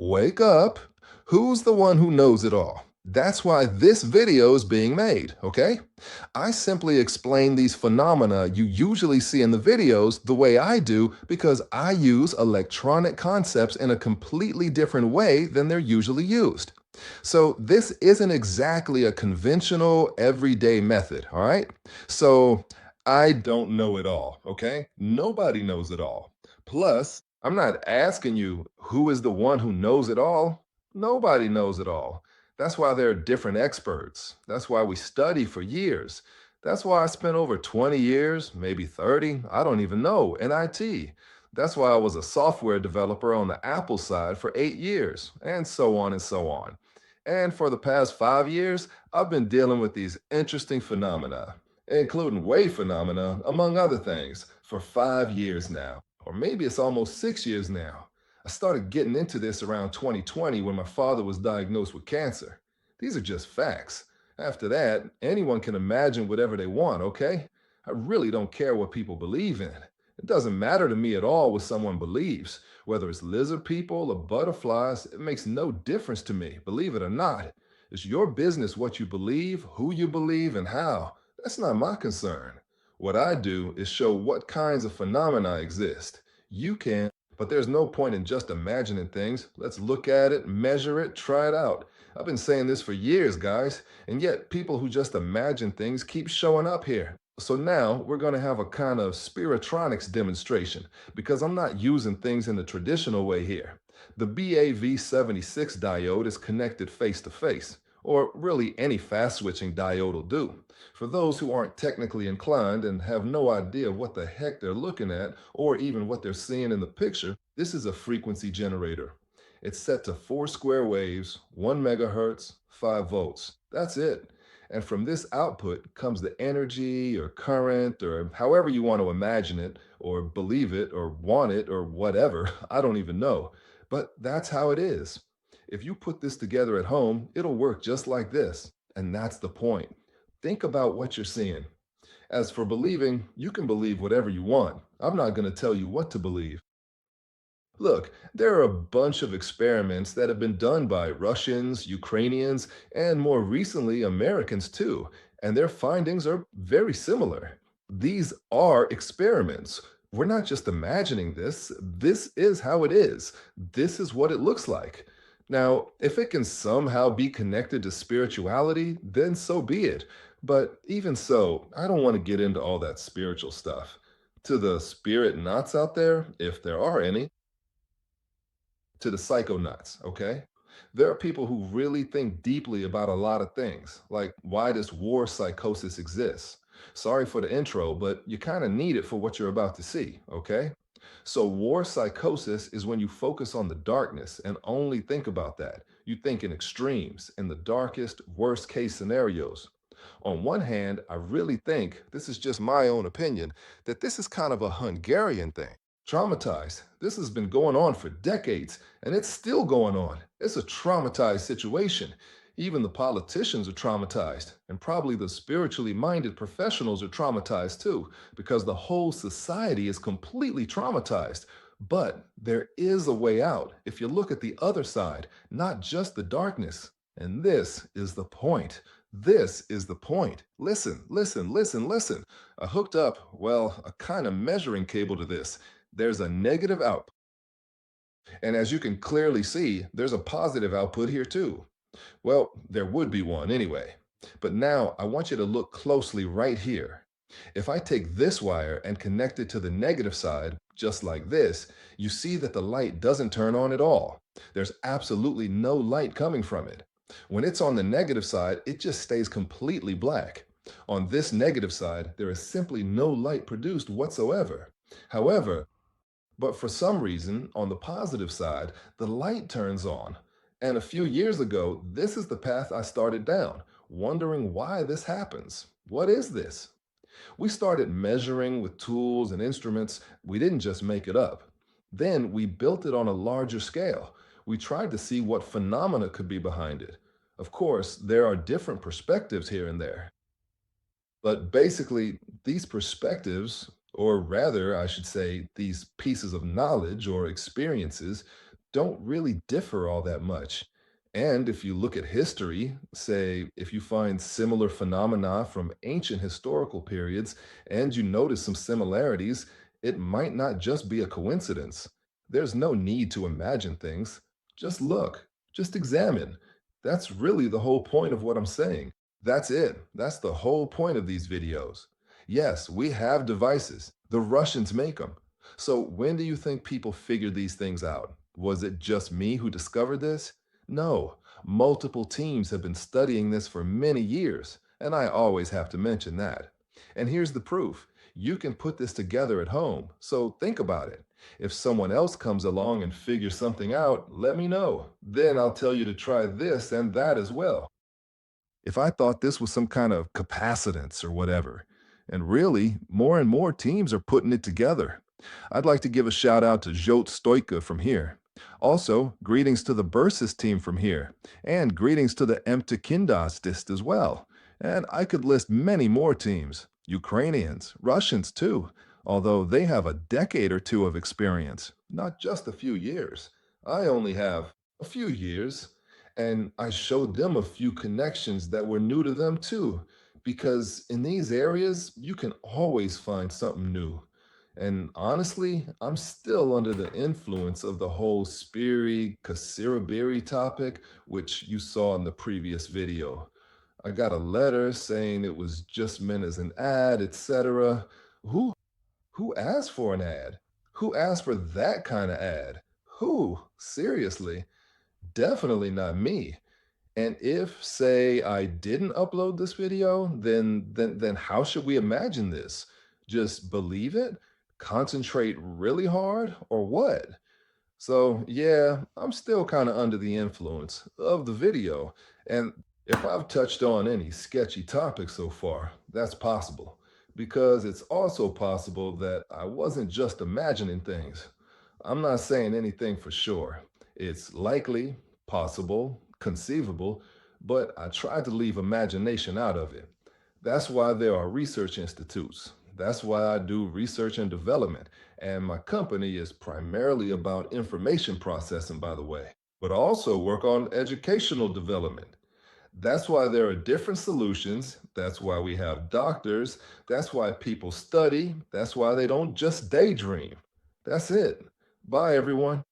Wake up. Who's the one who knows it all? That's why this video is being made, okay? I simply explain these phenomena you usually see in the videos the way I do because I use electronic concepts in a completely different way than they're usually used. So this isn't exactly a conventional everyday method, all right? So I don't know it all, okay? Nobody knows it all. Plus, I'm not asking you who is the one who knows it all. Nobody knows it all. That's why there are different experts. That's why we study for years. That's why I spent over 20 years, maybe 30, I don't even know, in IT. That's why I was a software developer on the Apple side for 8 years, and so on and so on. And for the past 5 years, I've been dealing with these interesting phenomena, including wave phenomena, among other things, for 5 years now. Or maybe it's almost 6 years now. I started getting into this around 2020 when my father was diagnosed with cancer. These are just facts. After that, anyone can imagine whatever they want, okay? I really don't care what people believe in. It doesn't matter to me at all what someone believes. Whether it's lizard people or butterflies, it makes no difference to me, believe it or not. It's your business what you believe, who you believe, and how. That's not my concern. What I do is show what kinds of phenomena exist. You can, but there's no point in just imagining things. Let's look at it, measure it, try it out. I've been saying this for years, guys, and yet people who just imagine things keep showing up here. So now we're going to have a kind of spiritronics demonstration because I'm not using things in the traditional way here. The BAV76 diode is connected face to face, or really any fast switching diode will do. For those who aren't technically inclined and have no idea what the heck they're looking at or even what they're seeing in the picture, this is a frequency generator. It's set to 4 square waves, 1 megahertz, 5 volts. That's it. And from this output comes the energy or current or however you want to imagine it or believe it or want it or whatever. I don't even know. But that's how it is. If you put this together at home, it'll work just like this. And that's the point. Think about what you're seeing. As for believing, you can believe whatever you want. I'm not going to tell you what to believe. Look, there are a bunch of experiments that have been done by Russians, Ukrainians, and more recently, Americans too, and their findings are very similar. These are experiments. We're not just imagining this. This is how it is. This is what it looks like. Now, if it can somehow be connected to spirituality, then so be it. But even so, I don't want to get into all that spiritual stuff. To the spirit nuts out there, if there are any, to the psychonauts, okay? There are people who really think deeply about a lot of things, like why this war psychosis exists. Sorry for the intro, but you kind of need it for what you're about to see, okay? So, war psychosis is when you focus on the darkness and only think about that. You think in extremes, in the darkest, worst case scenarios. On one hand, I really think, this is just my own opinion, that this is kind of a Hungarian thing. Traumatized. This has been going on for decades, and it's still going on. It's a traumatized situation. Even the politicians are traumatized, and probably the spiritually minded professionals are traumatized too, because the whole society is completely traumatized. But there is a way out if you look at the other side, not just the darkness. And this is the point. This is the point. Listen, listen, listen, listen. I hooked up, well, a kind of measuring cable to this. There's a negative output. And as you can clearly see, there's a positive output here too. Well, there would be one anyway. But now I want you to look closely right here. If I take this wire and connect it to the negative side, just like this, you see that the light doesn't turn on at all. There's absolutely no light coming from it. When it's on the negative side, it just stays completely black. On this negative side, there is simply no light produced whatsoever. However, but for some reason, on the positive side, the light turns on. And a few years ago, this is the path I started down, wondering why this happens. What is this? We started measuring with tools and instruments. We didn't just make it up. Then we built it on a larger scale. We tried to see what phenomena could be behind it. Of course, there are different perspectives here and there. But basically, these perspectives, or rather, I should say, these pieces of knowledge or experiences, don't really differ all that much. And if you look at history, say if you find similar phenomena from ancient historical periods and you notice some similarities, it might not just be a coincidence. There's no need to imagine things. Just look, just examine. That's really the whole point of what I'm saying. That's it. That's the whole point of these videos. Yes, we have devices. The Russians make them. So when do you think people figured these things out? Was it just me who discovered this? No, multiple teams have been studying this for many years, and I always have to mention that. And here's the proof. You can put this together at home, so think about it. If someone else comes along and figures something out, let me know. Then I'll tell you to try this and that as well. If I thought this was some kind of capacitance or whatever. And really, more and more teams are putting it together. I'd like to give a shout out to Jot Stoika from here. Also, greetings to the Bursis team from here, and greetings to the Mtech as well. And I could list many more teams, Ukrainians, Russians too, although they have a decade or two of experience, not just a few years. I only have a few years, and I showed them a few connections that were new to them too, because in these areas, you can always find something new. And honestly, I'm still under the influence of the whole Spiri Kasirabiri topic, which you saw in the previous video. I got a letter saying it was just meant as an ad, etc. Who who asked for an ad? Who asked for that kind of ad? Who? Seriously? Definitely not me. And if, say, I didn't upload this video, then how should we imagine this? Just believe it? Concentrate really hard or what? So, yeah, I'm still kind of under the influence of the video. And if I've touched on any sketchy topics so far, that's possible. Because it's also possible that I wasn't just imagining things. I'm not saying anything for sure. It's likely, possible, conceivable, but I tried to leave imagination out of it. That's why there are research institutes. That's why I do research and development. And my company is primarily about information processing, by the way, but I also work on educational development. That's why there are different solutions. That's why we have doctors. That's why people study. That's why they don't just daydream. That's it. Bye, everyone.